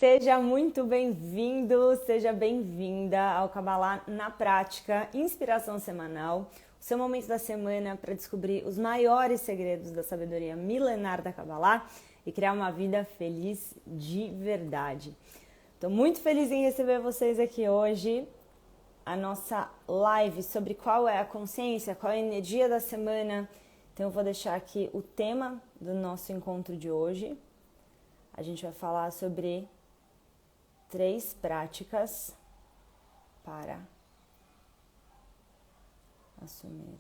Seja muito bem-vindo, seja bem-vinda ao Kabbalah na Prática, inspiração semanal, o seu momento da semana para descobrir os maiores segredos da sabedoria milenar da Kabbalah e criar uma vida feliz de verdade. Estou muito feliz em receber vocês aqui hoje, a nossa live sobre qual é a consciência, qual é a energia da semana. Então eu vou deixar aqui o tema do nosso encontro de hoje. A gente vai falar sobre 3 práticas para assumir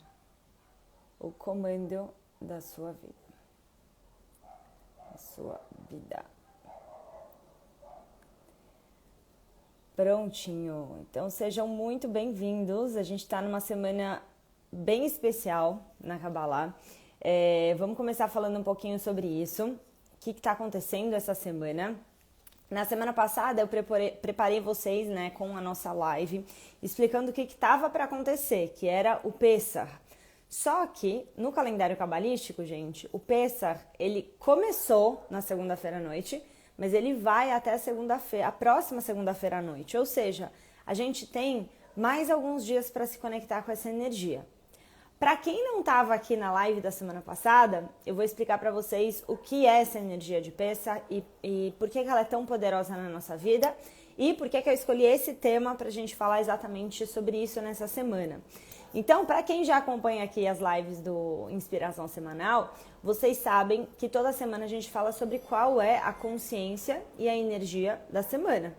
o comando da sua vida. Prontinho. Então sejam muito bem-vindos. A gente está numa semana bem especial na Kabbalah. Vamos começar falando um pouquinho sobre isso. O que está acontecendo essa semana? Na semana passada eu preparei vocês, com a nossa live, explicando o que estava para acontecer, que era o Pessah. Só que no calendário cabalístico, gente, o Pessah, ele começou na segunda-feira à noite, mas ele vai até a próxima segunda-feira à noite. Ou seja, a gente tem mais alguns dias para se conectar com essa energia. Para quem não estava aqui na live da semana passada, eu vou explicar para vocês o que é essa energia de Pessah e por que ela é tão poderosa na nossa vida e por que eu escolhi esse tema para a gente falar exatamente sobre isso nessa semana. Então, para quem já acompanha aqui as lives do Inspiração Semanal, vocês sabem que toda semana a gente fala sobre qual é a consciência e a energia da semana.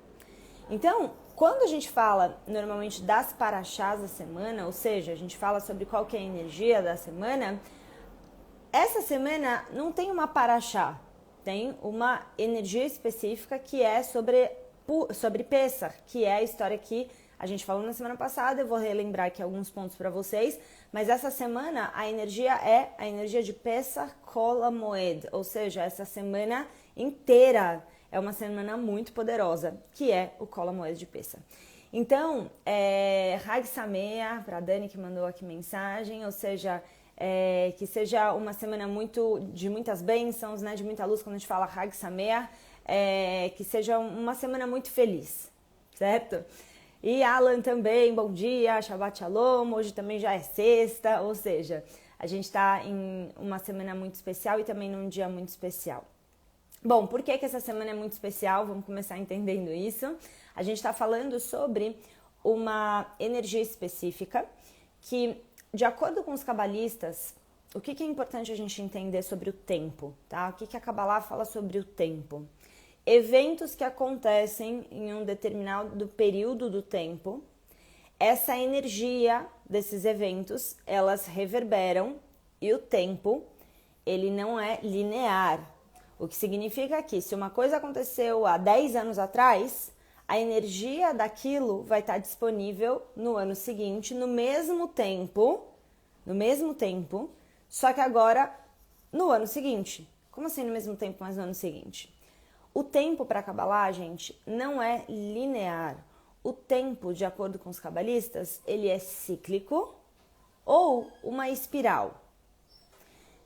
Então, quando a gente fala normalmente das paraxás da semana, ou seja, a gente fala sobre qual que é a energia da semana, essa semana não tem uma paraxá, tem uma energia específica que é sobre Pessah, que é a história que a gente falou na semana passada. Eu vou relembrar aqui alguns pontos para vocês, mas essa semana a energia é a energia de Pessah Kol HaMoed, ou seja, essa semana inteira. É uma semana muito poderosa, que é o Kol HaMoed de Pessah. Então, Hag Sameach, para a Dani que mandou aqui mensagem, ou seja, que seja uma semana de muitas bênçãos, de muita luz, quando a gente fala Hag Sameach, que seja uma semana muito feliz, certo? E Alan também, bom dia, Shabbat Shalom, hoje também já é sexta, ou seja, a gente está em uma semana muito especial e também num dia muito especial. Bom, por que essa semana é muito especial? Vamos começar entendendo isso. A gente está falando sobre uma energia específica que, de acordo com os cabalistas, o que é importante a gente entender sobre o tempo, tá? O que a Kabbalah fala sobre o tempo? Eventos que acontecem em um determinado período do tempo, essa energia desses eventos, elas reverberam e o tempo, ele não é linear. O que significa que se uma coisa aconteceu há 10 anos atrás, a energia daquilo vai estar disponível no ano seguinte, no mesmo tempo, só que agora no ano seguinte. Como assim no mesmo tempo, mas no ano seguinte? O tempo para Kabbalah, gente, não é linear. O tempo, de acordo com os cabalistas, ele é cíclico ou uma espiral.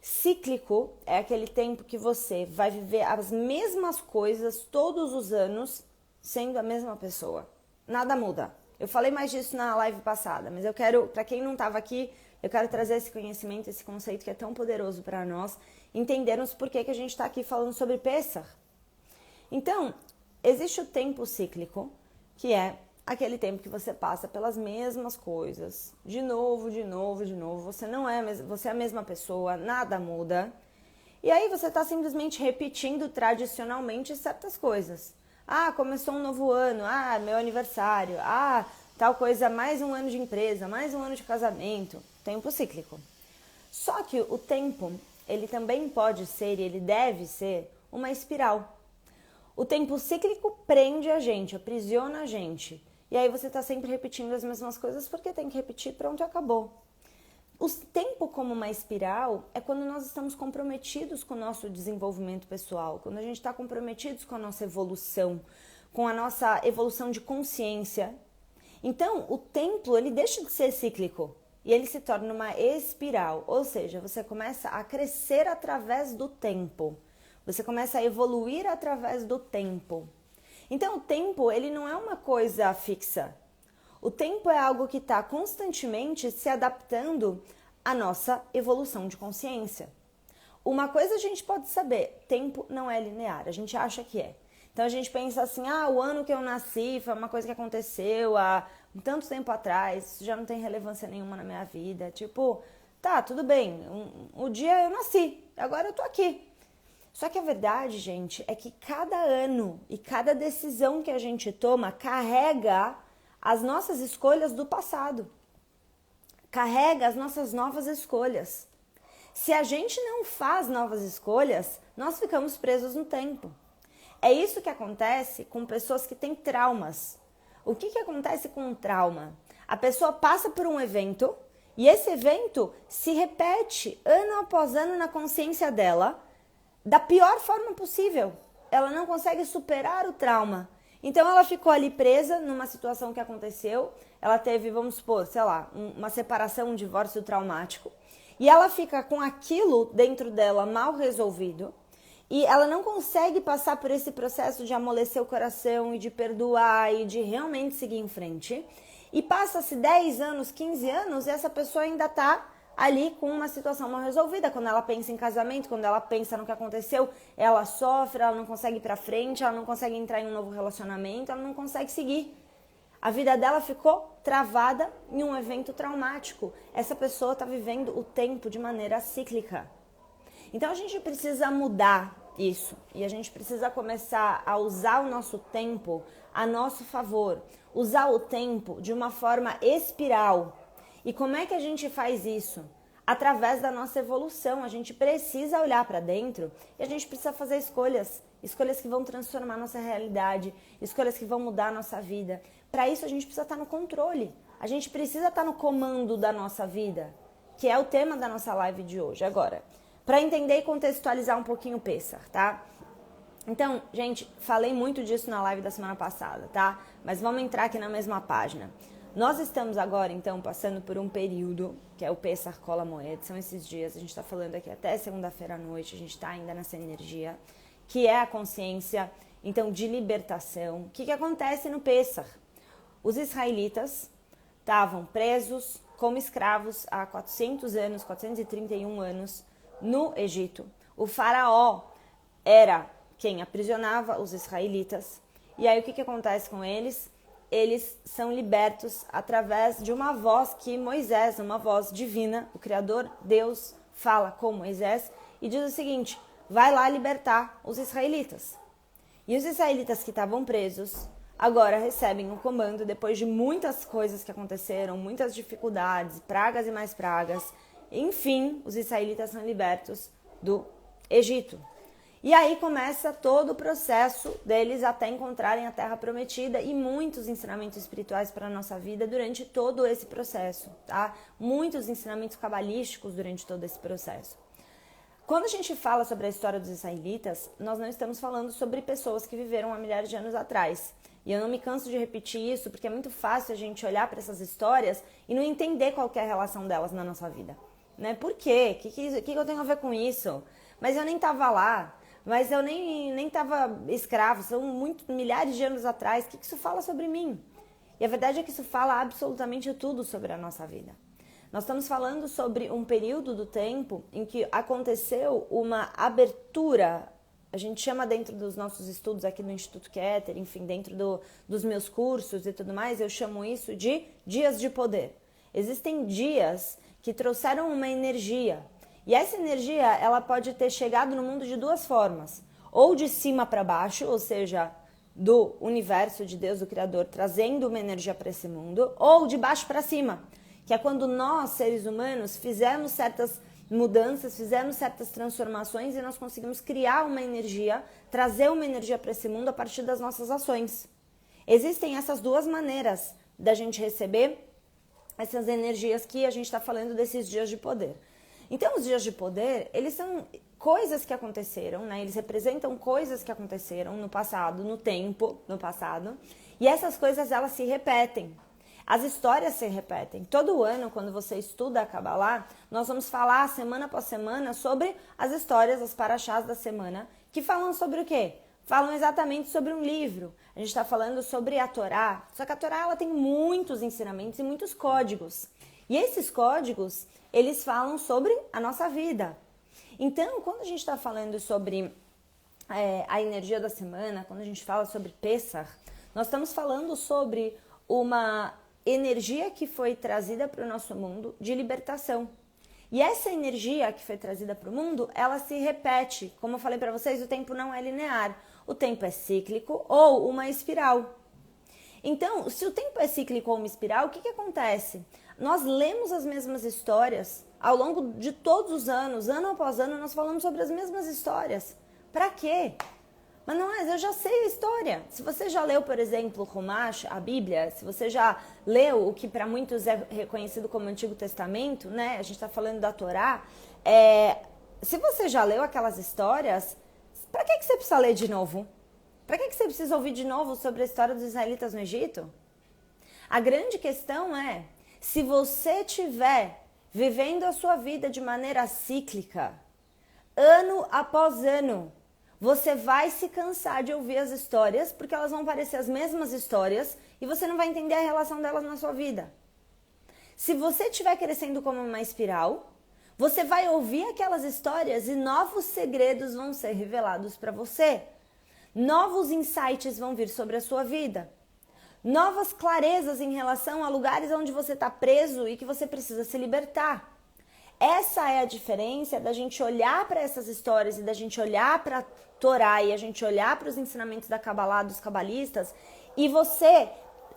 Cíclico é aquele tempo que você vai viver as mesmas coisas todos os anos sendo a mesma pessoa. Nada muda. Eu falei mais disso na live passada, mas eu quero, para quem não estava aqui, eu quero trazer esse conhecimento, esse conceito que é tão poderoso para nós, entendermos por que a gente está aqui falando sobre Pessah. Então, existe o tempo cíclico, que é aquele tempo que você passa pelas mesmas coisas, de novo, você é a mesma pessoa, nada muda. E aí você está simplesmente repetindo tradicionalmente certas coisas. Ah, começou um novo ano, meu aniversário, tal coisa, mais um ano de empresa, mais um ano de casamento. Tempo cíclico. Só que o tempo, ele também pode ser, e ele deve ser, uma espiral. O tempo cíclico prende a gente, aprisiona a gente. E aí você está sempre repetindo as mesmas coisas porque tem que repetir, pronto, acabou. O tempo como uma espiral é quando nós estamos comprometidos com o nosso desenvolvimento pessoal, quando a gente está comprometidos com a nossa evolução, com a nossa evolução de consciência. Então, o tempo, ele deixa de ser cíclico e ele se torna uma espiral, ou seja, você começa a crescer através do tempo, você começa a evoluir através do tempo. Então o tempo, ele não é uma coisa fixa. O tempo é algo que está constantemente se adaptando à nossa evolução de consciência. Uma coisa a gente pode saber, tempo não é linear, a gente acha que é. Então a gente pensa assim, o ano que eu nasci foi uma coisa que aconteceu há tanto tempo atrás, isso já não tem relevância nenhuma na minha vida. Tipo, tá, tudo bem, o dia eu nasci, agora eu tô aqui. Só que a verdade, gente, é que cada ano e cada decisão que a gente toma carrega as nossas escolhas do passado. Carrega as nossas novas escolhas. Se a gente não faz novas escolhas, nós ficamos presos no tempo. É isso que acontece com pessoas que têm traumas. O que acontece com um trauma? A pessoa passa por um evento e esse evento se repete ano após ano na consciência dela da pior forma possível. Ela não consegue superar o trauma. Então ela ficou ali presa numa situação que aconteceu. Ela teve, vamos supor, sei lá, uma separação, um divórcio traumático. E ela fica com aquilo dentro dela mal resolvido. E ela não consegue passar por esse processo de amolecer o coração e de perdoar e de realmente seguir em frente. E passa-se 10 anos, 15 anos e essa pessoa ainda está ali com uma situação mal resolvida. Quando ela pensa em casamento, quando ela pensa no que aconteceu, ela sofre, ela não consegue ir pra frente, ela não consegue entrar em um novo relacionamento, ela não consegue seguir. A vida dela ficou travada em um evento traumático. Essa pessoa está vivendo o tempo de maneira cíclica. Então a gente precisa mudar isso e a gente precisa começar a usar o nosso tempo a nosso favor, usar o tempo de uma forma espiral. E como é que a gente faz isso? Através da nossa evolução. A gente precisa olhar para dentro e a gente precisa fazer escolhas. Escolhas que vão transformar a nossa realidade, escolhas que vão mudar a nossa vida. Para isso a gente precisa estar no controle. A gente precisa estar no comando da nossa vida, que é o tema da nossa live de hoje. Agora, para entender e contextualizar um pouquinho o Pêssar, tá? Então, gente, falei muito disso na live da semana passada, tá? Mas vamos entrar aqui na mesma página. Nós estamos agora, então, passando por um período, que é o Pêssar Kol HaMoed, são esses dias, a gente está falando aqui até segunda-feira à noite, a gente está ainda nessa energia, que é a consciência, então, de libertação. O que acontece no Pêssar? Os israelitas estavam presos como escravos há 400 anos, 431 anos, no Egito. O faraó era quem aprisionava os israelitas. E aí o que acontece com eles? Eles são libertos através de uma voz que Moisés, uma voz divina, o Criador, Deus, fala com Moisés e diz o seguinte: vai lá libertar os israelitas. E os israelitas que estavam presos agora recebem um comando depois de muitas coisas que aconteceram, muitas dificuldades, pragas e mais pragas. Enfim, os israelitas são libertos do Egito. E aí começa todo o processo deles até encontrarem a Terra Prometida e muitos ensinamentos espirituais para a nossa vida durante todo esse processo, tá? Muitos ensinamentos cabalísticos durante todo esse processo. Quando a gente fala sobre a história dos israelitas, nós não estamos falando sobre pessoas que viveram há milhares de anos atrás. E eu não me canso de repetir isso, porque é muito fácil a gente olhar para essas histórias e não entender qual que é a relação delas na nossa vida. Né? Por quê? O que eu tenho a ver com isso? Mas eu nem estava lá, mas eu nem estava escravo, são milhares de anos atrás. O que isso fala sobre mim? E a verdade é que isso fala absolutamente tudo sobre a nossa vida. Nós estamos falando sobre um período do tempo em que aconteceu uma abertura, a gente chama dentro dos nossos estudos aqui no Instituto Keter, enfim, dentro dos meus cursos e tudo mais, eu chamo isso de dias de poder. Existem dias que trouxeram uma energia, e essa energia ela pode ter chegado no mundo de duas formas, ou de cima para baixo, ou seja, do universo de Deus, do Criador, trazendo uma energia para esse mundo, ou de baixo para cima, que é quando nós, seres humanos, fizemos certas mudanças, fizemos certas transformações e nós conseguimos criar uma energia, trazer uma energia para esse mundo a partir das nossas ações. Existem essas duas maneiras da gente receber essas energias que a gente está falando desses dias de poder. Então, os dias de poder, eles são coisas que aconteceram, né? Eles representam coisas que aconteceram no passado, no tempo, no passado, e essas coisas, elas se repetem. As histórias se repetem. Todo ano, quando você estuda a Kabbalah, nós vamos falar semana após semana sobre as histórias, as paraxás da semana, que falam sobre o quê? falam exatamente sobre um livro. A gente está falando sobre a Torá, só que a Torá ela tem muitos ensinamentos e muitos códigos. E esses códigos, eles falam sobre a nossa vida. Então, quando a gente está falando sobre a energia da semana, quando a gente fala sobre Pessach, nós estamos falando sobre uma energia que foi trazida para o nosso mundo de libertação. E essa energia que foi trazida para o mundo, ela se repete. Como eu falei para vocês, o tempo não é linear. O tempo é cíclico ou uma espiral. Então, se o tempo é cíclico ou uma espiral, o que acontece? Nós lemos as mesmas histórias ao longo de todos os anos, ano após ano, nós falamos sobre as mesmas histórias. Para quê? Mas não é, eu já sei a história. Se você já leu, por exemplo, o Humash, a Bíblia, se você já leu o que para muitos é reconhecido como Antigo Testamento, né? A gente está falando da Torá. Se você já leu aquelas histórias, para que você precisa ler de novo? Para que você precisa ouvir de novo sobre a história dos israelitas no Egito? A grande questão é, se você estiver vivendo a sua vida de maneira cíclica, ano após ano, você vai se cansar de ouvir as histórias, porque elas vão parecer as mesmas histórias e você não vai entender a relação delas na sua vida. Se você estiver crescendo como uma espiral, você vai ouvir aquelas histórias e novos segredos vão ser revelados para você. Novos insights vão vir sobre a sua vida. Novas clarezas em relação a lugares onde você está preso e que você precisa se libertar. Essa é a diferença da gente olhar para essas histórias e da gente olhar para a Torá e a gente olhar para os ensinamentos da Kabbalah, dos cabalistas, e você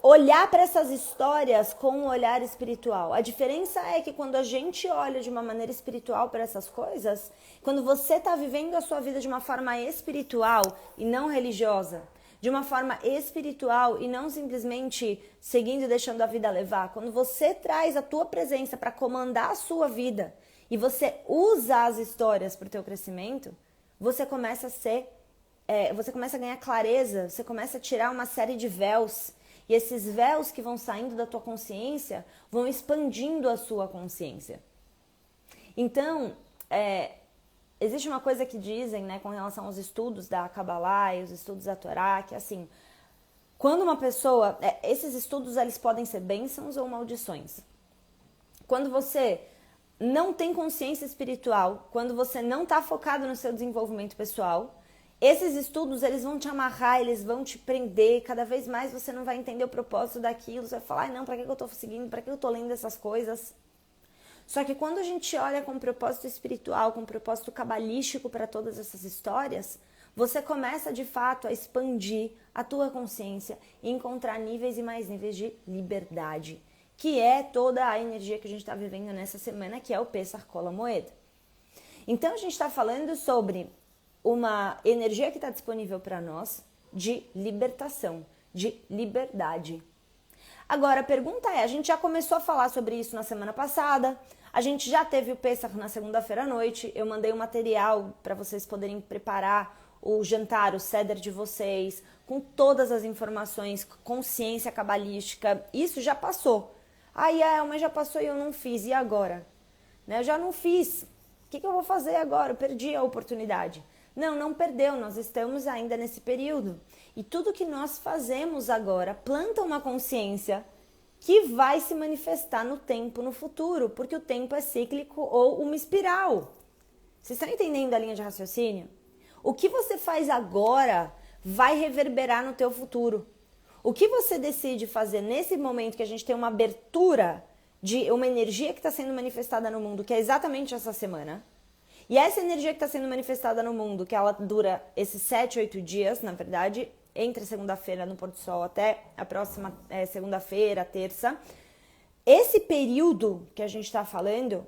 olhar para essas histórias com um olhar espiritual. A diferença é que quando a gente olha de uma maneira espiritual para essas coisas, quando você está vivendo a sua vida de uma forma espiritual e não religiosa, de uma forma espiritual e não simplesmente seguindo e deixando a vida levar. Quando você traz a tua presença para comandar a sua vida e você usa as histórias para o teu crescimento, você começa a ganhar clareza, você começa a tirar uma série de véus. E esses véus que vão saindo da tua consciência vão expandindo a sua consciência. Então, existe uma coisa que dizem, né, com relação aos estudos da Kabbalah e os estudos da Torá, que assim, quando uma pessoa... esses estudos, eles podem ser bênçãos ou maldições. Quando você não tem consciência espiritual, quando você não está focado no seu desenvolvimento pessoal, esses estudos, eles vão te amarrar, eles vão te prender, cada vez mais você não vai entender o propósito daquilo, você vai falar, não, para que eu estou seguindo, para que eu estou lendo essas coisas? Só que quando a gente olha com propósito espiritual, com propósito cabalístico para todas essas histórias, você começa de fato a expandir a tua consciência e encontrar níveis e mais níveis de liberdade, que é toda a energia que a gente está vivendo nessa semana, que é o Pessach Kol HaMoed. Então a gente está falando sobre uma energia que está disponível para nós de libertação, de liberdade. Agora, a pergunta é, a gente já começou a falar sobre isso na semana passada, a gente já teve o Pessach na segunda-feira à noite, eu mandei um material para vocês poderem preparar o jantar, o seder de vocês, com todas as informações, consciência cabalística, isso já passou. Aí a Elma já passou e eu não fiz, e agora? Eu já não fiz, o que eu vou fazer agora? Eu perdi a oportunidade. Não perdeu, nós estamos ainda nesse período. E tudo que nós fazemos agora planta uma consciência que vai se manifestar no tempo, no futuro, porque o tempo é cíclico ou uma espiral. Vocês estão entendendo a linha de raciocínio? O que você faz agora vai reverberar no teu futuro. O que você decide fazer nesse momento que a gente tem uma abertura de uma energia que está sendo manifestada no mundo, que é exatamente essa semana, e essa energia que está sendo manifestada no mundo, que ela dura esses 7, 8 dias, na verdade, entre segunda-feira no pôr do sol até a próxima segunda-feira, terça. Esse período que a gente está falando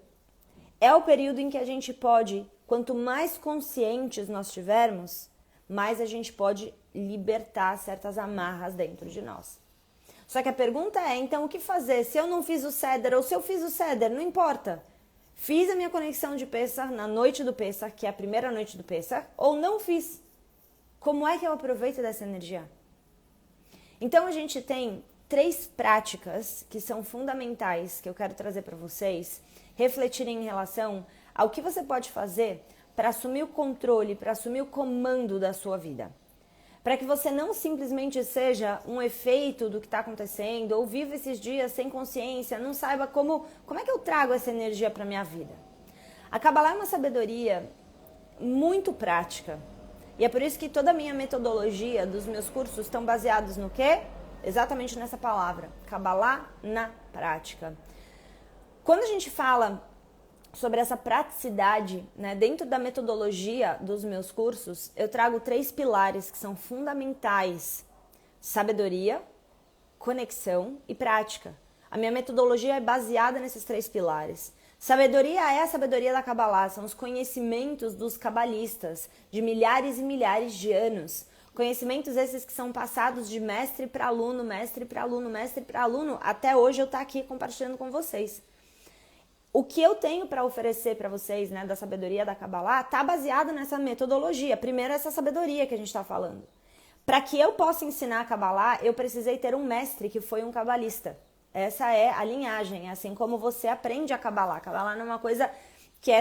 é o período em que a gente pode, quanto mais conscientes nós tivermos, mais a gente pode libertar certas amarras dentro de nós. Só que a pergunta é, então, o que fazer? Se eu não fiz o Seder ou se eu fiz o Seder, não importa. Fiz a minha conexão de Pessach na noite do Pessach, que é a primeira noite do Pessach, ou não fiz. Como é que eu aproveito dessa energia? Então a gente tem 3 práticas que são fundamentais, que eu quero trazer para vocês, refletirem em relação ao que você pode fazer para assumir o controle, para assumir o comando da sua vida. para que você não simplesmente seja um efeito do que está acontecendo, ou viva esses dias sem consciência, não saiba como é que eu trago essa energia para minha vida. A Kabbalah é uma sabedoria muito prática. E é por isso que toda a minha metodologia dos meus cursos estão baseados no quê? Exatamente nessa palavra, Kabbalah na prática. Quando a gente fala sobre essa praticidade, né, dentro da metodologia dos meus cursos, eu trago 3 pilares que são fundamentais: sabedoria, conexão e prática. A minha metodologia é baseada nesses 3 pilares. Sabedoria é a sabedoria da Kabbalah, são os conhecimentos dos cabalistas de milhares e milhares de anos. Conhecimentos esses que são passados de mestre para aluno, mestre para aluno, mestre para aluno, até hoje eu estou aqui compartilhando com vocês. O que eu tenho para oferecer para vocês, né, da sabedoria da Kabbalah, está baseado nessa metodologia. Primeiro, essa sabedoria que a gente está falando. Para que eu possa ensinar a Kabbalah, eu precisei ter um mestre que foi um cabalista. Essa é a linhagem, assim como você aprende a Kabbalah. A Kabbalah não é uma coisa que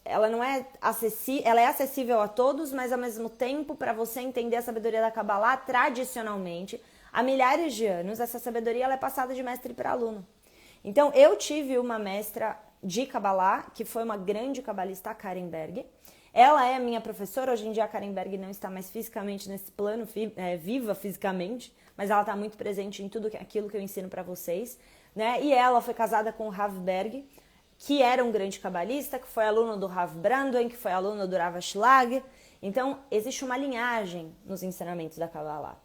ela não é acessível, ela é acessível a todos, mas ao mesmo tempo, para você entender a sabedoria da Kabbalah, tradicionalmente, há milhares de anos, essa sabedoria ela é passada de mestre para aluno. Então, eu tive uma mestra de Kabbalah, que foi uma grande cabalista, a Karen Berg. Ela é minha professora. Hoje em dia a Karen Berg não está mais fisicamente nesse plano, viva fisicamente, mas ela está muito presente em tudo aquilo que eu ensino para vocês, né? E ela foi casada com o Rav Berg, que era um grande cabalista, que foi aluno do Rav Brandon, que foi aluno do Rav Ashlag. Então, existe uma linhagem nos ensinamentos da Kabbalah.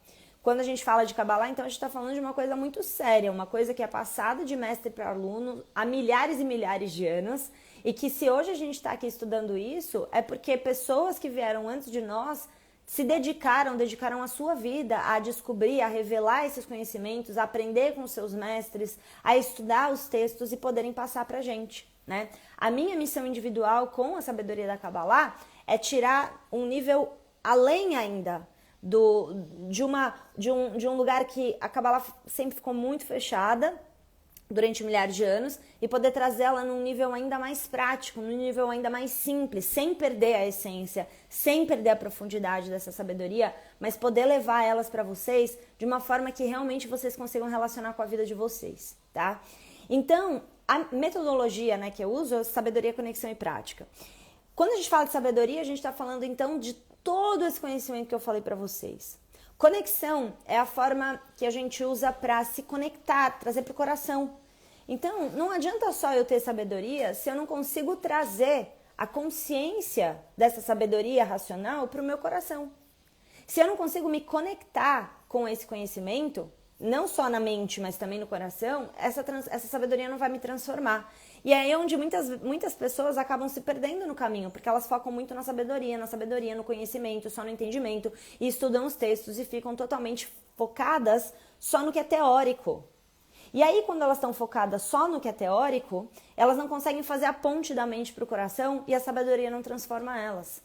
Quando a gente fala de Kabbalah, então a gente está falando de uma coisa muito séria, uma coisa que é passada de mestre para aluno há milhares e milhares de anos, e que se hoje a gente está aqui estudando isso, é porque pessoas que vieram antes de nós se dedicaram a sua vida a descobrir, a revelar esses conhecimentos, a aprender com seus mestres, a estudar os textos e poderem passar para a gente, né? A minha missão individual com a sabedoria da Kabbalah é tirar um nível além ainda de um lugar que a Kabbalah sempre ficou muito fechada durante milhares de anos e poder trazê-la num nível ainda mais prático, num nível ainda mais simples, sem perder a essência, sem perder a profundidade dessa sabedoria, mas poder levar elas para vocês de uma forma que realmente vocês consigam relacionar com a vida de vocês, tá? Então, a metodologia, né, que eu uso é sabedoria, conexão e prática. Quando a gente fala de sabedoria, a gente está falando então de todo esse conhecimento que eu falei para vocês. Conexão é a forma que a gente usa para se conectar, trazer para o coração. Então, não adianta só eu ter sabedoria se eu não consigo trazer a consciência dessa sabedoria racional para o meu coração. Se eu não consigo me conectar com esse conhecimento, não só na mente, mas também no coração, essa sabedoria não vai me transformar. E é aí onde muitas pessoas acabam se perdendo no caminho, porque elas focam muito na sabedoria, no conhecimento, só no entendimento, e estudam os textos e ficam totalmente focadas só no que é teórico. E aí, quando elas estão focadas só no que é teórico, elas não conseguem fazer a ponte da mente para o coração e a sabedoria não transforma elas.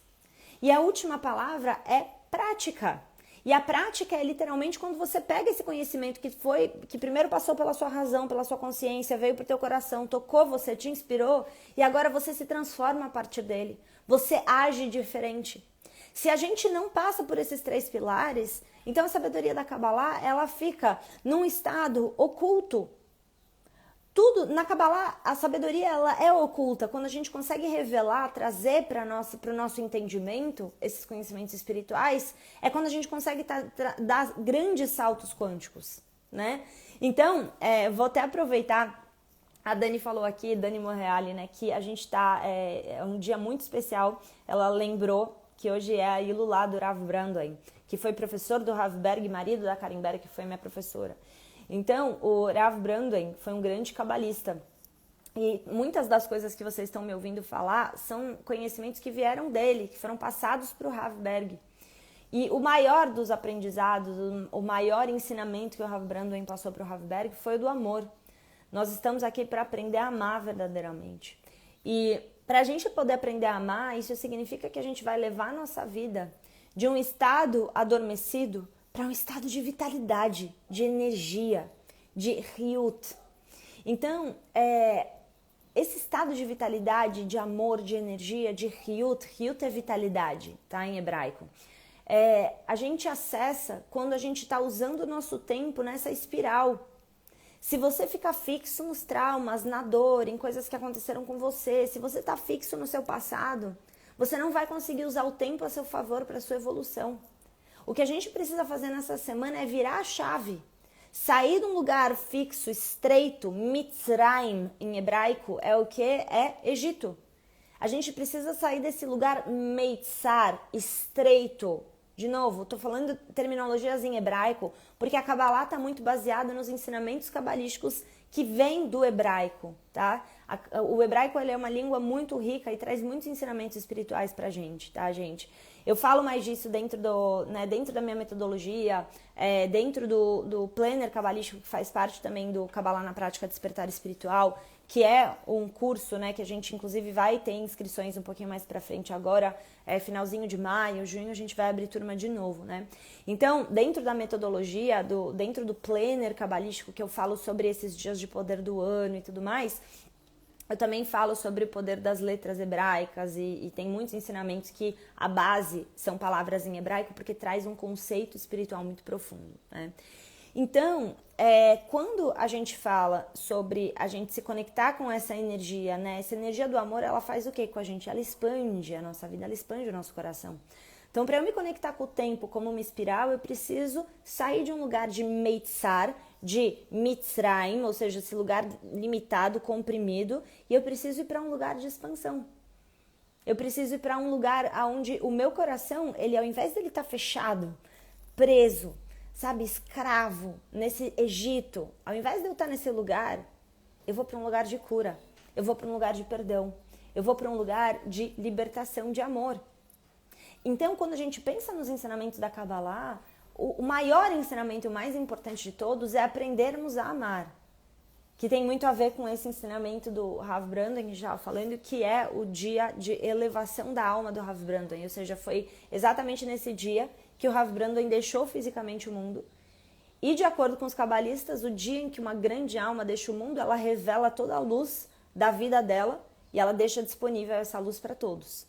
E a última palavra é prática. E a prática é literalmente quando você pega esse conhecimento que primeiro passou pela sua razão, pela sua consciência, veio pro teu coração, tocou você, te inspirou, e agora você se transforma a partir dele. Você age diferente. Se a gente não passa por esses 3 pilares, então a sabedoria da Kabbalah, ela fica num estado oculto. Tudo na Kabbalah, a sabedoria ela é oculta. Quando a gente consegue revelar, trazer para o nosso entendimento esses conhecimentos espirituais, é quando a gente consegue dar grandes saltos quânticos, né? Então, vou até aproveitar, a Dani falou aqui, Dani Morreale, né, que a gente é um dia muito especial. Ela lembrou que hoje é a Ilulá do Rav Brandon, que foi professor do Rav Berg, marido da Karen Berg, que foi minha professora. Então, o Rav Brandon foi um grande cabalista. E muitas das coisas que vocês estão me ouvindo falar são conhecimentos que vieram dele, que foram passados para o Rav Berg. E o maior dos aprendizados, o maior ensinamento que o Rav Brandon passou para o Rav Berg foi o do amor. Nós estamos aqui para aprender a amar verdadeiramente. E para a gente poder aprender a amar, isso significa que a gente vai levar a nossa vida de um estado adormecido para um estado de vitalidade, de energia, de riut. Então, esse estado de vitalidade, de amor, de energia, de riut é vitalidade, tá? Em hebraico. a gente acessa quando a gente está usando o nosso tempo nessa espiral. Se você ficar fixo nos traumas, na dor, em coisas que aconteceram com você, se você está fixo no seu passado, você não vai conseguir usar o tempo a seu favor para a sua evolução. O que a gente precisa fazer nessa semana é virar a chave. Sair de um lugar fixo, estreito, Mitzrayim em hebraico, é o que? É Egito. A gente precisa sair desse lugar Meitzar, estreito. De novo, estou falando terminologias em hebraico, porque a Kabbalah está muito baseada nos ensinamentos cabalísticos que vêm do hebraico, tá? O hebraico ele é uma língua muito rica e traz muitos ensinamentos espirituais pra gente, tá, gente? Eu falo mais disso dentro da minha metodologia, dentro do planner cabalístico, que faz parte também do Kabbalah na Prática Despertar Espiritual, que é um curso, né, que a gente inclusive vai ter inscrições um pouquinho mais pra frente agora, finalzinho de maio, junho, a gente vai abrir turma de novo, né? Então, dentro da metodologia, dentro do planner cabalístico, que eu falo sobre esses dias de poder do ano e tudo mais, eu também falo sobre o poder das letras hebraicas e tem muitos ensinamentos que a base são palavras em hebraico porque traz um conceito espiritual muito profundo, né? Então, quando a gente fala sobre a gente se conectar com essa energia, né? Essa energia do amor, ela faz o que com a gente? Ela expande a nossa vida, ela expande o nosso coração. Então, para eu me conectar com o tempo como uma espiral, eu preciso sair de um lugar de Meitzar, de Mitzrayim, ou seja, esse lugar limitado, comprimido, e eu preciso ir para um lugar de expansão. Eu preciso ir para um lugar onde o meu coração, ele ao invés dele estar fechado, preso, sabe, escravo, nesse Egito, ao invés de eu estar nesse lugar, eu vou para um lugar de cura, eu vou para um lugar de perdão, eu vou para um lugar de libertação, de amor. Então, quando a gente pensa nos ensinamentos da Kabbalah, o maior ensinamento, o mais importante de todos, é aprendermos a amar. Que tem muito a ver com esse ensinamento do Rav Brandon, que já falando, que é o dia de elevação da alma do Rav Brandon. Ou seja, foi exatamente nesse dia que o Rav Brandon deixou fisicamente o mundo. E de acordo com os cabalistas, o dia em que uma grande alma deixa o mundo, ela revela toda a luz da vida dela e ela deixa disponível essa luz para todos.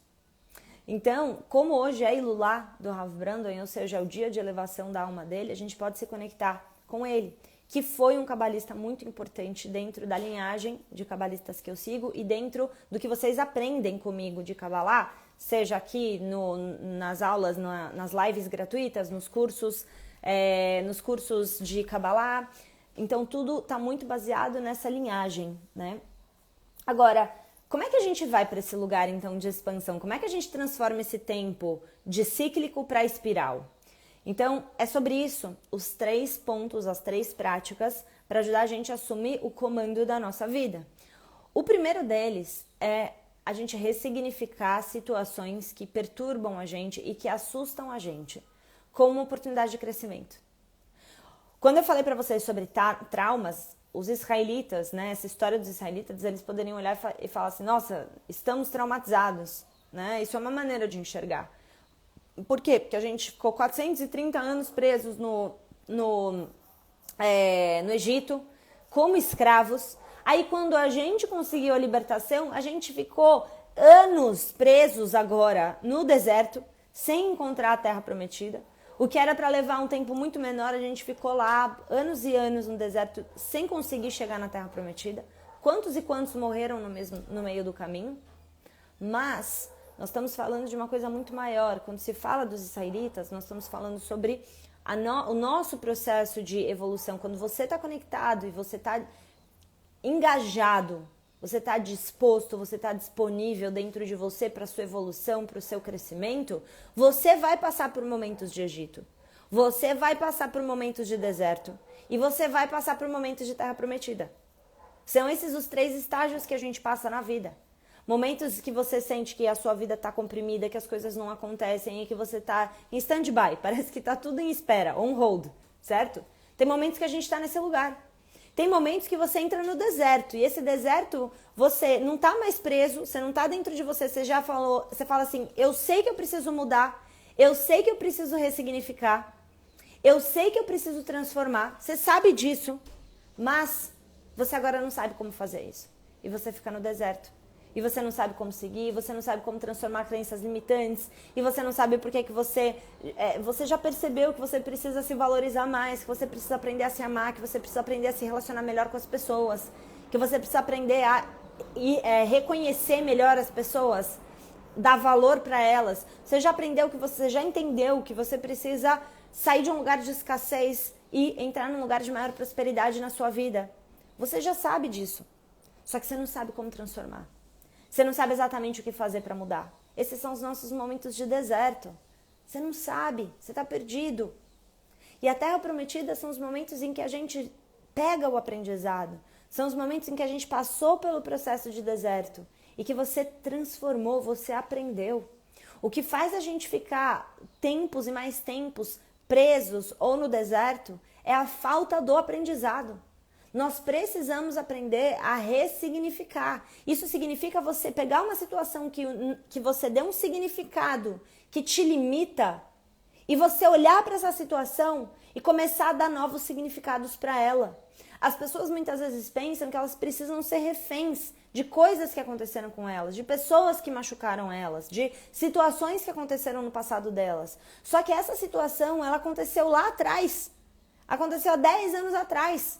Então, como hoje é Ilulá do Rav Brandon, ou seja, é o dia de elevação da alma dele, a gente pode se conectar com ele, que foi um cabalista muito importante dentro da linhagem de cabalistas que eu sigo e dentro do que vocês aprendem comigo de Kabbalah, seja aqui nas aulas, nas lives gratuitas, nos cursos de Kabbalah. Então, tudo está muito baseado nessa linhagem, né? Agora, como é que a gente vai para esse lugar, então, de expansão? Como é que a gente transforma esse tempo de cíclico para espiral? Então, é sobre isso, os 3 pontos, as 3 práticas para ajudar a gente a assumir o comando da nossa vida. O primeiro deles é a gente ressignificar situações que perturbam a gente e que assustam a gente, como uma oportunidade de crescimento. Quando eu falei para vocês sobre traumas, os israelitas, né, essa história dos israelitas, eles poderiam olhar e falar assim, nossa, estamos traumatizados, né? Isso é uma maneira de enxergar. Por quê? Porque a gente ficou 430 anos presos no Egito, como escravos. Aí quando a gente conseguiu a libertação, a gente ficou anos presos agora no deserto, sem encontrar a terra prometida. O que era para levar um tempo muito menor, a gente ficou lá anos e anos no deserto sem conseguir chegar na Terra Prometida. Quantos e quantos morreram no meio do caminho? Mas nós estamos falando de uma coisa muito maior. Quando se fala dos israelitas, nós estamos falando sobre o nosso processo de evolução. Quando você está conectado e você está engajado, você está disposto, você está disponível dentro de você para a sua evolução, para o seu crescimento, você vai passar por momentos de Egito, você vai passar por momentos de deserto e você vai passar por momentos de terra prometida. São esses os 3 estágios que a gente passa na vida. Momentos que você sente que a sua vida está comprimida, que as coisas não acontecem e que você está em stand-by, parece que está tudo em espera, on hold, certo? Tem momentos que a gente está nesse lugar. Tem momentos que você entra no deserto e esse deserto, você não tá mais preso, você não tá dentro de você, você já falou, você fala assim, eu sei que eu preciso mudar, eu sei que eu preciso ressignificar, eu sei que eu preciso transformar, você sabe disso, mas você agora não sabe como fazer isso. E você fica no deserto. e você não sabe como seguir, você não sabe como transformar crenças limitantes, e você não sabe por que você já percebeu que você precisa se valorizar mais, que você precisa aprender a se amar, que você precisa aprender a se relacionar melhor com as pessoas, que você precisa aprender a reconhecer melhor as pessoas, dar valor para elas. Você já aprendeu que você já entendeu que você precisa sair de um lugar de escassez e entrar num lugar de maior prosperidade na sua vida. Você já sabe disso, só que você não sabe como transformar. Você não sabe exatamente o que fazer para mudar. Esses são os nossos momentos de deserto. Você não sabe, você está perdido. E a Terra Prometida são os momentos em que a gente pega o aprendizado. São os momentos em que a gente passou pelo processo de deserto e que você transformou, você aprendeu. O que faz a gente ficar tempos e mais tempos presos ou no deserto é a falta do aprendizado. Nós precisamos aprender a ressignificar. Isso significa você pegar uma situação que você deu um significado que te limita e você olhar para essa situação e começar a dar novos significados para ela. As pessoas muitas vezes pensam que elas precisam ser reféns de coisas que aconteceram com elas, de pessoas que machucaram elas, de situações que aconteceram no passado delas. Só que essa situação, ela aconteceu lá atrás. Aconteceu há 10 anos atrás.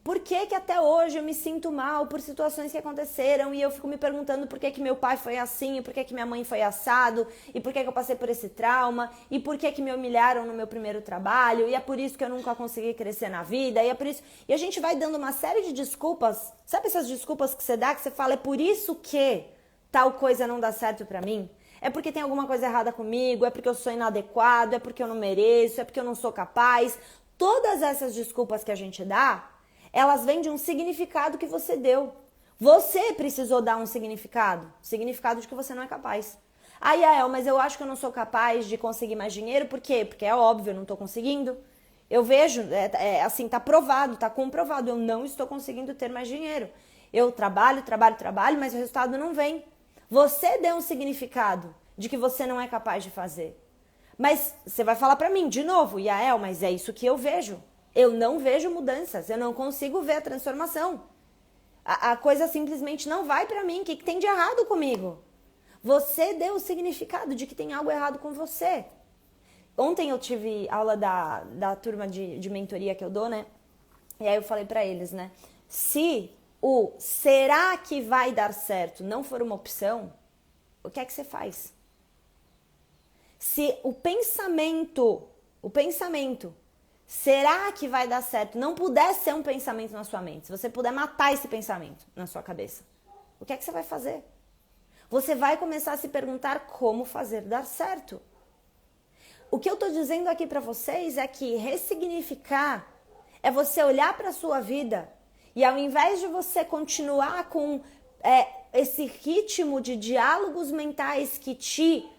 Por que que até hoje eu me sinto mal por situações que aconteceram e eu fico me perguntando por que que meu pai foi assim, e por que que minha mãe foi assado, e por que que eu passei por esse trauma, e por que que me humilharam no meu primeiro trabalho, e é por isso que eu nunca consegui crescer na vida, e é por isso... E a gente vai dando uma série de desculpas, sabe essas desculpas que você dá, que você fala, é por isso que tal coisa não dá certo pra mim? É porque tem alguma coisa errada comigo, é porque eu sou inadequado, é porque eu não mereço, é porque eu não sou capaz. Todas essas desculpas que a gente dá, elas vêm de um significado que você deu. Você precisou dar um significado. Significado de que você não é capaz. Ah, Yael, mas eu acho que eu não sou capaz de conseguir mais dinheiro. Por quê? Porque é óbvio, eu não estou conseguindo. Eu vejo, assim, tá provado, tá comprovado. Eu não estou conseguindo ter mais dinheiro. Eu trabalho, mas o resultado não vem. Você deu um significado de que você não é capaz de fazer. Mas você vai falar pra mim, de novo, Yael, mas é isso que eu vejo. Eu não vejo mudanças, eu não consigo ver a transformação. A coisa simplesmente não vai pra mim. O que tem de errado comigo? Você deu o significado de que tem algo errado com você. Ontem eu tive aula da turma de mentoria que eu dou, né? E aí eu falei pra eles, né? Se o será que vai dar certo não for uma opção, o que é que você faz? Se o pensamento, será que vai dar certo, não puder ser um pensamento na sua mente, se você puder matar esse pensamento na sua cabeça, o que é que você vai fazer? Você vai começar a se perguntar como fazer dar certo. O que eu tô dizendo aqui pra vocês é que ressignificar é você olhar pra sua vida e ao invés de você continuar com esse ritmo de diálogos mentais que te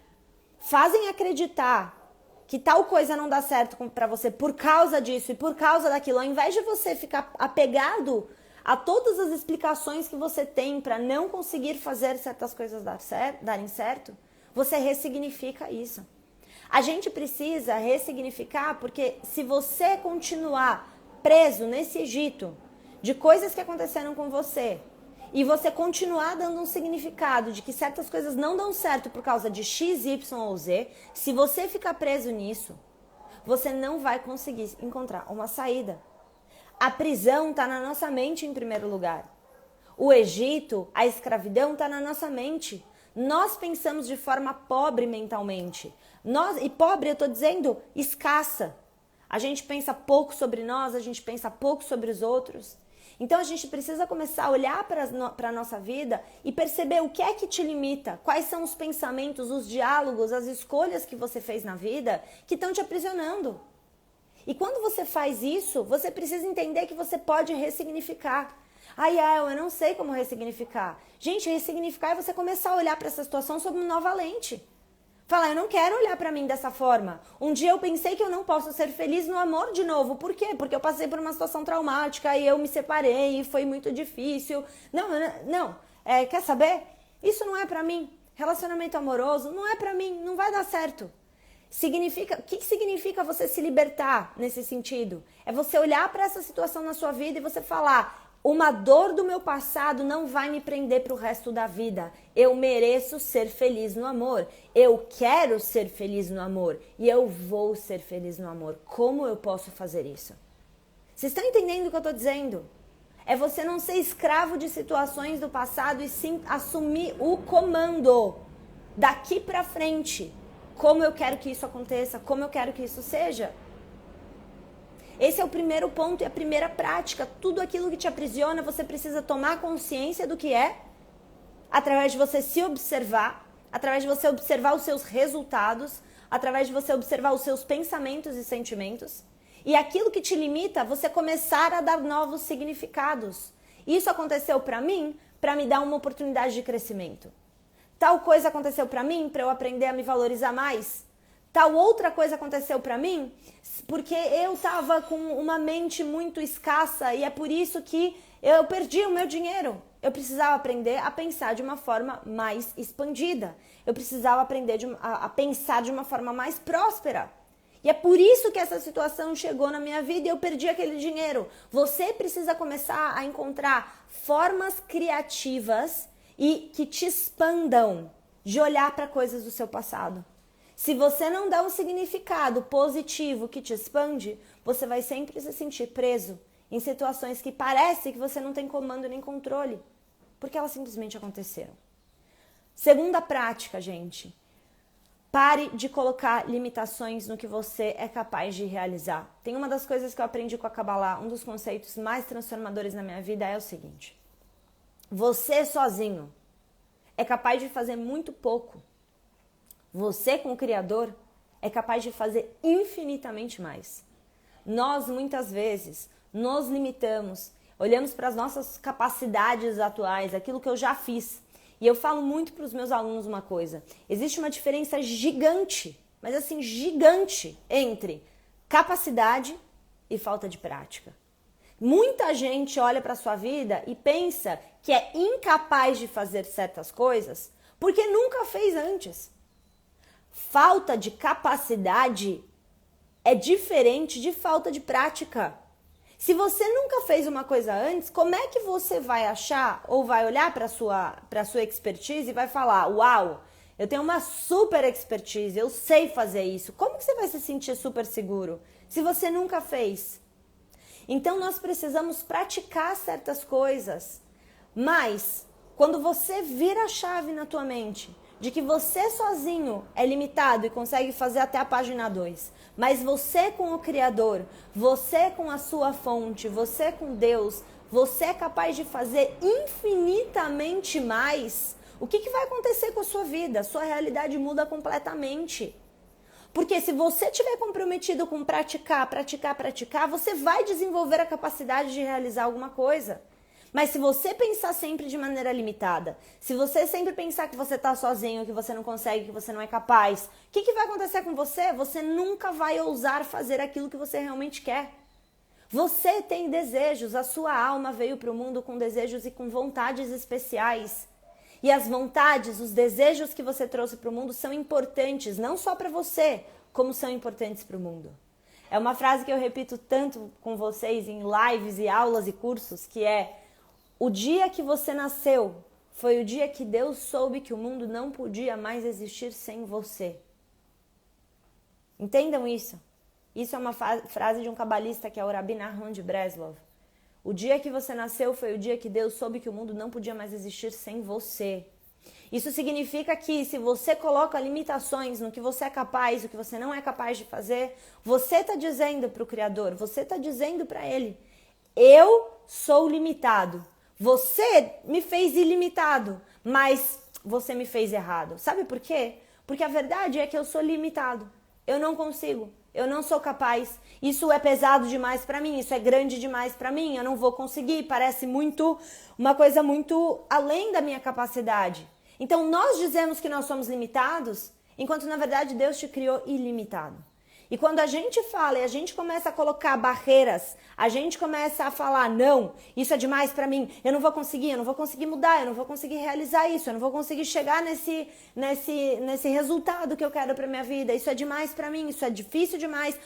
fazem acreditar que tal coisa não dá certo pra você por causa disso e por causa daquilo, ao invés de você ficar apegado a todas as explicações que você tem pra não conseguir fazer certas coisas darem certo, você ressignifica isso. A gente precisa ressignificar porque se você continuar preso nesse Egito de coisas que aconteceram com você e você continuar dando um significado de que certas coisas não dão certo por causa de X, Y ou Z, se você ficar preso nisso, você não vai conseguir encontrar uma saída. A prisão está na nossa mente em primeiro lugar. O Egito, a escravidão está na nossa mente. Nós pensamos de forma pobre mentalmente. E pobre eu estou dizendo escassa. A gente pensa pouco sobre nós, a gente pensa pouco sobre os outros. Então a gente precisa começar a olhar para a nossa vida e perceber o que é que te limita, quais são os pensamentos, os diálogos, as escolhas que você fez na vida que estão te aprisionando. E quando você faz isso, você precisa entender que você pode ressignificar. Ai, eu não sei como ressignificar. Gente, ressignificar é você começar a olhar para essa situação sob uma nova lente. Falar, eu não quero olhar pra mim dessa forma. Um dia eu pensei que eu não posso ser feliz no amor de novo. Por quê? Porque eu passei por uma situação traumática e eu me separei e foi muito difícil. Não. Quer saber? Isso não é pra mim. Relacionamento amoroso não é pra mim. Não vai dar certo. O que significa você se libertar nesse sentido? É você olhar pra essa situação na sua vida e você falar, Uma dor do meu passado não vai me prender para o resto da vida. Eu mereço ser feliz no amor. Eu quero ser feliz no amor. E eu vou ser feliz no amor. Como eu posso fazer isso? Vocês estão entendendo o que eu estou dizendo? É você não ser escravo de situações do passado e sim assumir o comando daqui para frente. Como eu quero que isso aconteça, como eu quero que isso seja. Esse é o primeiro ponto e a primeira prática. Tudo aquilo que te aprisiona, você precisa tomar consciência do que é, através de você se observar, através de você observar os seus resultados, através de você observar os seus pensamentos e sentimentos. E aquilo que te limita, você começar a dar novos significados. Isso aconteceu para mim, para me dar uma oportunidade de crescimento. Tal coisa aconteceu para mim, para eu aprender a me valorizar mais. Tal outra coisa aconteceu para mim, porque eu estava com uma mente muito escassa e é por isso que eu perdi o meu dinheiro. Eu precisava aprender a pensar de uma forma mais expandida. Eu precisava aprender a pensar de uma forma mais próspera. E é por isso que essa situação chegou na minha vida e eu perdi aquele dinheiro. Você precisa começar a encontrar formas criativas e que te expandam de olhar para coisas do seu passado. Se você não dá um significado positivo que te expande, você vai sempre se sentir preso em situações que parece que você não tem comando nem controle, porque elas simplesmente aconteceram. Segunda prática, gente. Pare de colocar limitações no que você é capaz de realizar. Tem uma das coisas que eu aprendi com a Kabbalah, um dos conceitos mais transformadores na minha vida é o seguinte. Você sozinho é capaz de fazer muito pouco. Você com o Criador é capaz de fazer infinitamente mais. Nós, muitas vezes, nos limitamos, olhamos para as nossas capacidades atuais, aquilo que eu já fiz. E eu falo muito para os meus alunos uma coisa. Existe uma diferença gigante, mas assim, gigante, entre capacidade e falta de prática. Muita gente olha para a sua vida e pensa que é incapaz de fazer certas coisas porque nunca fez antes. Falta de capacidade é diferente de falta de prática. Se você nunca fez uma coisa antes, como é que você vai achar ou vai olhar para a sua expertise e vai falar, uau, eu tenho uma super expertise, eu sei fazer isso. Como que você vai se sentir super seguro se você nunca fez? Então nós precisamos praticar certas coisas, mas quando você vira a chave na tua mente de que você sozinho é limitado e consegue fazer até a página 2, mas você com o Criador, você com a sua fonte, você com Deus, você é capaz de fazer infinitamente mais, o que vai acontecer com a sua vida? A sua realidade muda completamente. Porque se você estiver comprometido com praticar, você vai desenvolver a capacidade de realizar alguma coisa. Mas se você pensar sempre de maneira limitada, se você sempre pensar que você está sozinho, que você não consegue, que você não é capaz, o que vai acontecer com você? Você nunca vai ousar fazer aquilo que você realmente quer. Você tem desejos, a sua alma veio para o mundo com desejos e com vontades especiais. E as vontades, os desejos que você trouxe para o mundo são importantes, não só para você, como são importantes para o mundo. É uma frase que eu repito tanto com vocês em lives e aulas e cursos, que é: o dia que você nasceu foi o dia que Deus soube que o mundo não podia mais existir sem você. Entendam isso. Isso é uma frase de um cabalista que é o Rabbi Nahum de Breslov. O dia que você nasceu foi o dia que Deus soube que o mundo não podia mais existir sem você. Isso significa que se você coloca limitações no que você é capaz, o que você não é capaz de fazer, você está dizendo para o Criador, você está dizendo para Ele, eu sou limitado. Você me fez ilimitado, mas você me fez errado. Sabe por quê? Porque a verdade é que eu sou limitado. Eu não consigo. Eu não sou capaz. Isso é pesado demais para mim. Isso é grande demais para mim. Eu não vou conseguir. Parece uma coisa muito além da minha capacidade. Então nós dizemos que nós somos limitados, enquanto na verdade Deus te criou ilimitado. E quando a gente fala e a gente começa a colocar barreiras, a gente começa a falar, não, isso é demais pra mim, eu não vou conseguir mudar, eu não vou conseguir realizar isso, eu não vou conseguir chegar nesse resultado que eu quero pra minha vida, isso é demais pra mim, isso é difícil demais.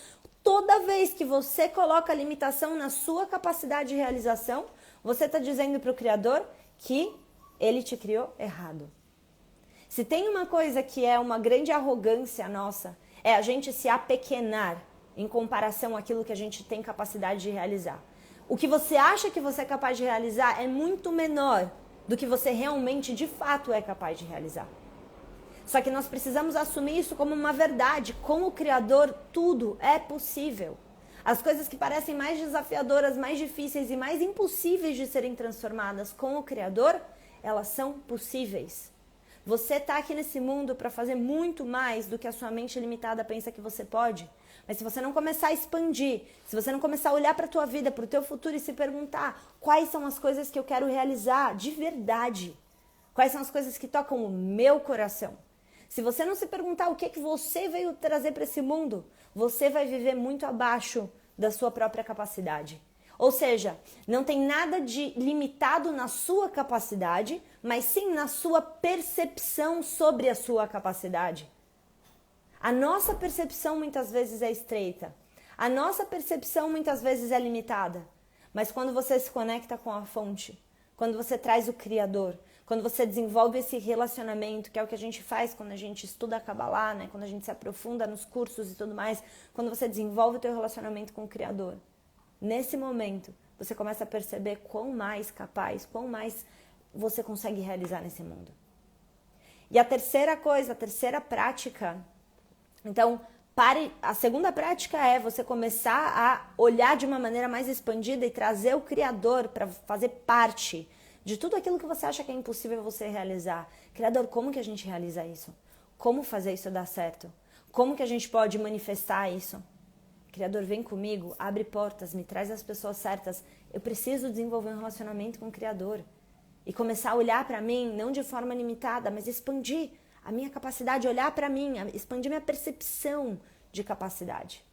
toda vez que você coloca limitação na sua capacidade de realização, você está dizendo para o Criador que ele te criou errado. Se tem uma coisa que é uma grande arrogância nossa, é a gente se apequenar em comparação àquilo que a gente tem capacidade de realizar. O que você acha que você é capaz de realizar é muito menor do que você realmente, de fato, é capaz de realizar. Só que nós precisamos assumir isso como uma verdade. Com o Criador, tudo é possível. As coisas que parecem mais desafiadoras, mais difíceis e mais impossíveis de serem transformadas com o Criador, elas são possíveis. Você está aqui nesse mundo para fazer muito mais do que a sua mente limitada pensa que você pode. Mas se você não começar a expandir, se você não começar a olhar para a tua vida, para o teu futuro e se perguntar quais são as coisas que eu quero realizar de verdade, quais são as coisas que tocam o meu coração. Se você não se perguntar o que você veio trazer para esse mundo, você vai viver muito abaixo da sua própria capacidade. Ou seja, não tem nada de limitado na sua capacidade, mas sim na sua percepção sobre a sua capacidade. A nossa percepção muitas vezes é estreita. A nossa percepção muitas vezes é limitada. Mas quando você se conecta com a fonte, quando você traz o Criador, quando você desenvolve esse relacionamento, que é o que a gente faz quando a gente estuda a Kabbalah, né? Quando a gente se aprofunda nos cursos e tudo mais, quando você desenvolve o teu relacionamento com o Criador, nesse momento, você começa a perceber quão mais capaz, quão mais você consegue realizar nesse mundo. E a terceira coisa, a terceira prática, então, a segunda prática é você começar a olhar de uma maneira mais expandida e trazer o Criador para fazer parte de tudo aquilo que você acha que é impossível você realizar. Criador, como que a gente realiza isso? Como fazer isso dar certo? Como que a gente pode manifestar isso? Criador, vem comigo, abre portas, me traz as pessoas certas. Eu preciso desenvolver um relacionamento com o Criador. E começar a olhar para mim, não de forma limitada, mas expandir a minha capacidade de olhar para mim, expandir minha percepção de capacidade.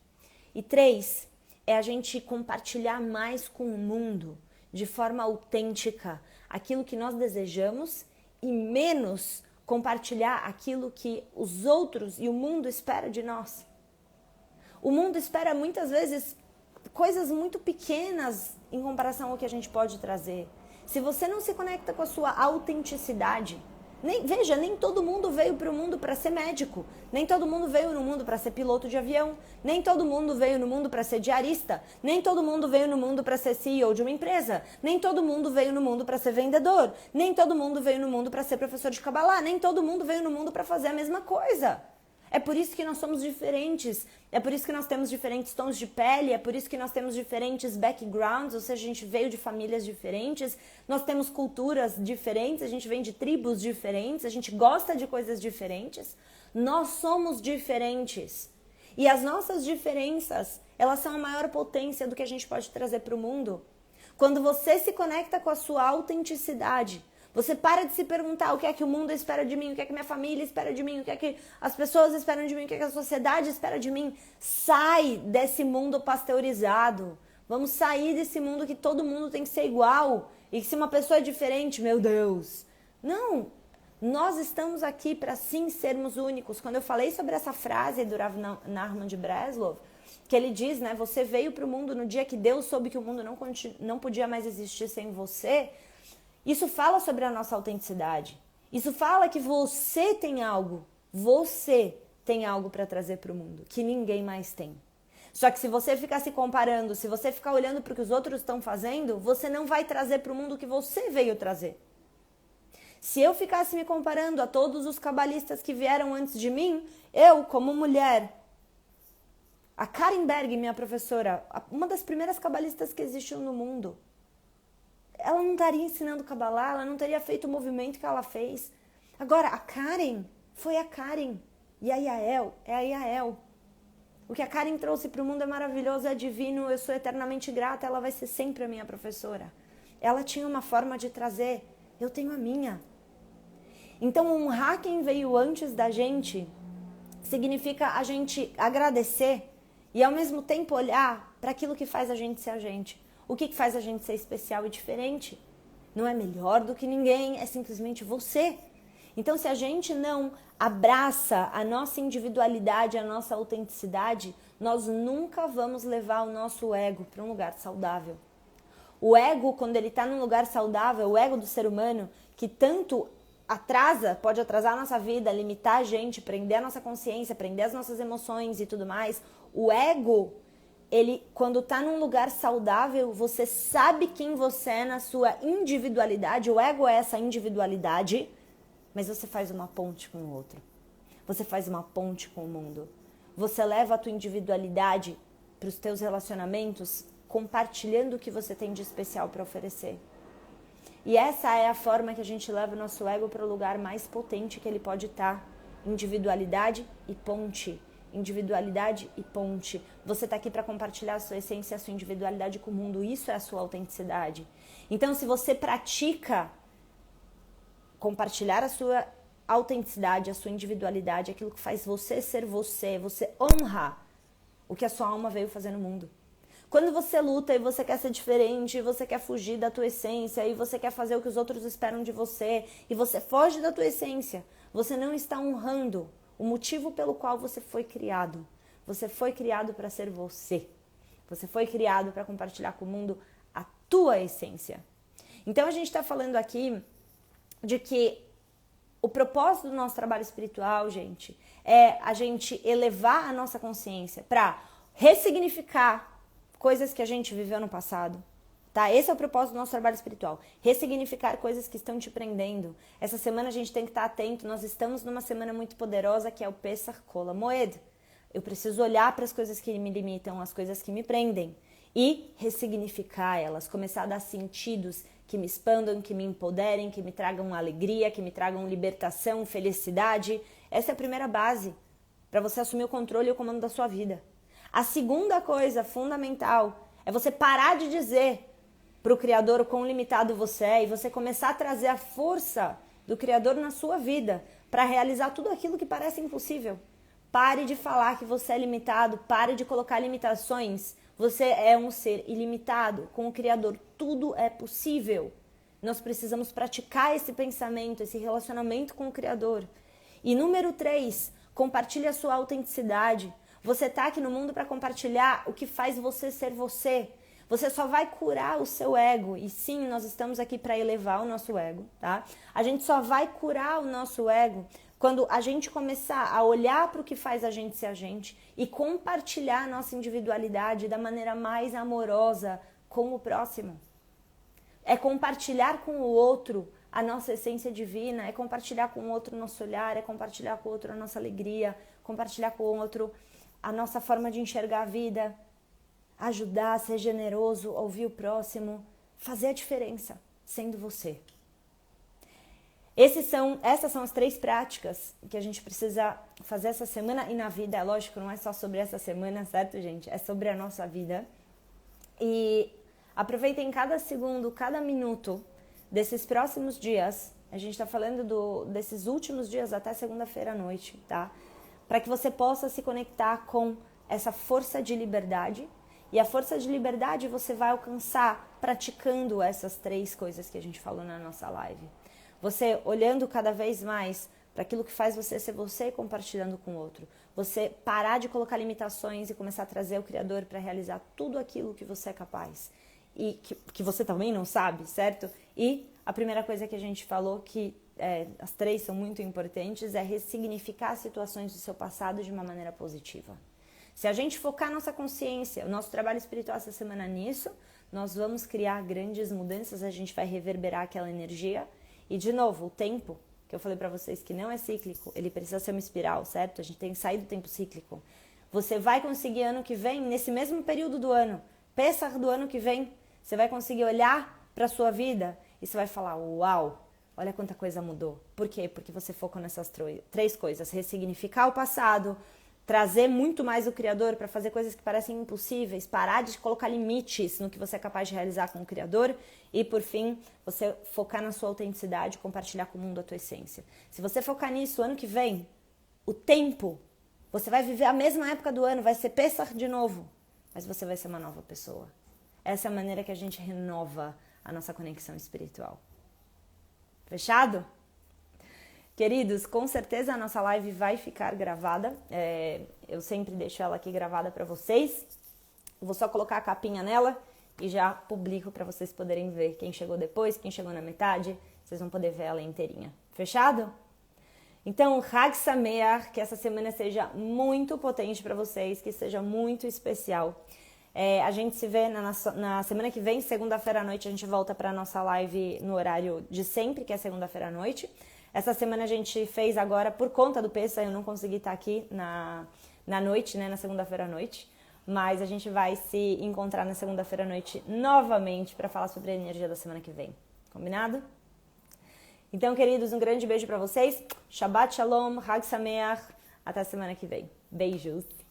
E 3, é a gente compartilhar mais com o mundo, de forma autêntica, aquilo que nós desejamos e menos compartilhar aquilo que os outros e o mundo espera de nós. O mundo espera muitas vezes coisas muito pequenas em comparação ao que a gente pode trazer. Se você não se conecta com a sua autenticidade, nem todo mundo veio para o mundo para ser médico, nem todo mundo veio no mundo para ser piloto de avião, nem todo mundo veio no mundo para ser diarista, nem todo mundo veio no mundo para ser CEO de uma empresa, nem todo mundo veio no mundo para ser vendedor, nem todo mundo veio no mundo para ser professor de Kabbalah, nem todo mundo veio no mundo para fazer a mesma coisa. É por isso que nós somos diferentes, é por isso que nós temos diferentes tons de pele, é por isso que nós temos diferentes backgrounds, ou seja, a gente veio de famílias diferentes, nós temos culturas diferentes, a gente vem de tribos diferentes, a gente gosta de coisas diferentes. Nós somos diferentes. E as nossas diferenças, elas são a maior potência do que a gente pode trazer para o mundo. Quando você se conecta com a sua autenticidade, você para de se perguntar o que é que o mundo espera de mim, o que é que minha família espera de mim, o que é que as pessoas esperam de mim, o que é que a sociedade espera de mim. Sai desse mundo pasteurizado. Vamos sair desse mundo que todo mundo tem que ser igual. E que se uma pessoa é diferente, meu Deus. Não, nós estamos aqui para sim sermos únicos. Quando eu falei sobre essa frase do Rav Nachman de Breslov, que ele diz, né, você veio para o mundo no dia que Deus soube que o mundo não podia mais existir sem você. Isso fala sobre a nossa autenticidade. Isso fala que você tem algo para trazer para o mundo, que ninguém mais tem. Só que se você ficar se comparando, se você ficar olhando para o que os outros estão fazendo, você não vai trazer para o mundo o que você veio trazer. Se eu ficasse me comparando a todos os cabalistas que vieram antes de mim, eu, como mulher, a Karen Berg, minha professora, uma das primeiras cabalistas que existiu no mundo, ela não estaria ensinando Kabbalah, ela não teria feito o movimento que ela fez. Agora, a Karen foi a Karen. E a Yael é a Yael. O que a Karen trouxe para o mundo é maravilhoso, é divino, eu sou eternamente grata, ela vai ser sempre a minha professora. Ela tinha uma forma de trazer, eu tenho a minha. Então, honrar quem veio antes da gente significa a gente agradecer e, ao mesmo tempo, olhar para aquilo que faz a gente ser a gente. O que faz a gente ser especial e diferente? Não é melhor do que ninguém, é simplesmente você. Então, se a gente não abraça a nossa individualidade, a nossa autenticidade, nós nunca vamos levar o nosso ego para um lugar saudável. O ego, quando ele está num lugar saudável, o ego do ser humano, que tanto pode atrasar a nossa vida, limitar a gente, prender a nossa consciência, prender as nossas emoções e tudo mais. O ego, ele, quando tá num lugar saudável, você sabe quem você é na sua individualidade. O ego é essa individualidade, mas você faz uma ponte com o outro. Você faz uma ponte com o mundo. Você leva a tua individualidade para os teus relacionamentos, compartilhando o que você tem de especial para oferecer. E essa é a forma que a gente leva o nosso ego para o lugar mais potente que ele pode estar. Individualidade e ponte. Individualidade e ponte. Você está aqui para compartilhar a sua essência, a sua individualidade com o mundo. Isso é a sua autenticidade. Então, se você pratica compartilhar a sua autenticidade, a sua individualidade, aquilo que faz você ser você, você honra o que a sua alma veio fazer no mundo. Quando você luta e você quer ser diferente, e você quer fugir da tua essência, e você quer fazer o que os outros esperam de você, e você foge da tua essência, você não está honrando o motivo pelo qual você foi criado. Você foi criado para ser você. Você foi criado para compartilhar com o mundo a tua essência. Então a gente está falando aqui de que o propósito do nosso trabalho espiritual, gente, é a gente elevar a nossa consciência para ressignificar coisas que a gente viveu no passado, tá? Esse é o propósito do nosso trabalho espiritual. Ressignificar coisas que estão te prendendo. Essa semana a gente tem que estar atento. Nós estamos numa semana muito poderosa que é o Pesach Kol HaMoed. Eu preciso olhar para as coisas que me limitam, as coisas que me prendem e ressignificar elas, começar a dar sentidos que me expandam, que me empoderem, que me tragam alegria, que me tragam libertação, felicidade. Essa é a primeira base para você assumir o controle e o comando da sua vida. A segunda coisa fundamental é você parar de dizer para o Criador o quão limitado você é e você começar a trazer a força do Criador na sua vida para realizar tudo aquilo que parece impossível. Pare de falar que você é limitado, pare de colocar limitações. Você é um ser ilimitado. Com o Criador tudo é possível. Nós precisamos praticar esse pensamento, esse relacionamento com o Criador. E número 3, compartilhe a sua autenticidade. Você está aqui no mundo para compartilhar o que faz você ser você. Você só vai curar o seu ego. E sim, nós estamos aqui para elevar o nosso ego, tá? A gente só vai curar o nosso ego quando a gente começar a olhar para o que faz a gente ser a gente e compartilhar a nossa individualidade da maneira mais amorosa com o próximo. É compartilhar com o outro a nossa essência divina, é compartilhar com o outro o nosso olhar, é compartilhar com o outro a nossa alegria, compartilhar com o outro a nossa forma de enxergar a vida, ajudar, ser generoso, ouvir o próximo, fazer a diferença, sendo você. Essas são as 3 práticas que a gente precisa fazer essa semana e na vida. É lógico, não é só sobre essa semana, certo, gente? É sobre a nossa vida. E aproveitem cada segundo, cada minuto desses próximos dias. A gente está falando desses últimos dias até segunda-feira à noite, tá? Para que você possa se conectar com essa força de liberdade. E a força de liberdade você vai alcançar praticando essas 3 coisas que a gente falou na nossa live. Você olhando cada vez mais para aquilo que faz você ser você e compartilhando com o outro. Você parar de colocar limitações e começar a trazer o Criador para realizar tudo aquilo que você é capaz. E que você também não sabe, certo? E a primeira coisa que a gente falou, que as 3 são muito importantes, é ressignificar situações do seu passado de uma maneira positiva. Se a gente focar nossa consciência, o nosso trabalho espiritual essa semana nisso, nós vamos criar grandes mudanças, a gente vai reverberar aquela energia. E de novo, o tempo, que eu falei pra vocês que não é cíclico, ele precisa ser uma espiral, certo? A gente tem que sair do tempo cíclico. Você vai conseguir ano que vem, nesse mesmo período do ano, Pessach do ano que vem, você vai conseguir olhar pra sua vida e você vai falar, uau, olha quanta coisa mudou. Por quê? Porque você focou nessas 3 coisas. Ressignificar o passado, trazer muito mais o Criador para fazer coisas que parecem impossíveis, parar de colocar limites no que você é capaz de realizar com o Criador e, por fim, você focar na sua autenticidade, compartilhar com o mundo a tua essência. Se você focar nisso, ano que vem, o tempo, você vai viver a mesma época do ano, vai ser Pessach de novo, mas você vai ser uma nova pessoa. Essa é a maneira que a gente renova a nossa conexão espiritual. Fechado? Queridos, com certeza a nossa live vai ficar gravada. Eu sempre deixo ela aqui gravada para vocês. Vou só colocar a capinha nela e já publico para vocês poderem ver quem chegou depois, quem chegou na metade. Vocês vão poder ver ela inteirinha. Fechado? Então, Hag Sameach, que essa semana seja muito potente para vocês, que seja muito especial. A gente se vê na semana que vem, segunda-feira à noite, a gente volta para a nossa live no horário de sempre, que é segunda-feira à noite. Essa semana a gente fez agora, por conta do Pêssego, eu não consegui estar aqui na noite, né, na segunda-feira à noite. Mas a gente vai se encontrar na segunda-feira à noite novamente para falar sobre a energia da semana que vem. Combinado? Então, queridos, um grande beijo para vocês. Shabbat Shalom, Hag Sameach. Até a semana que vem. Beijos.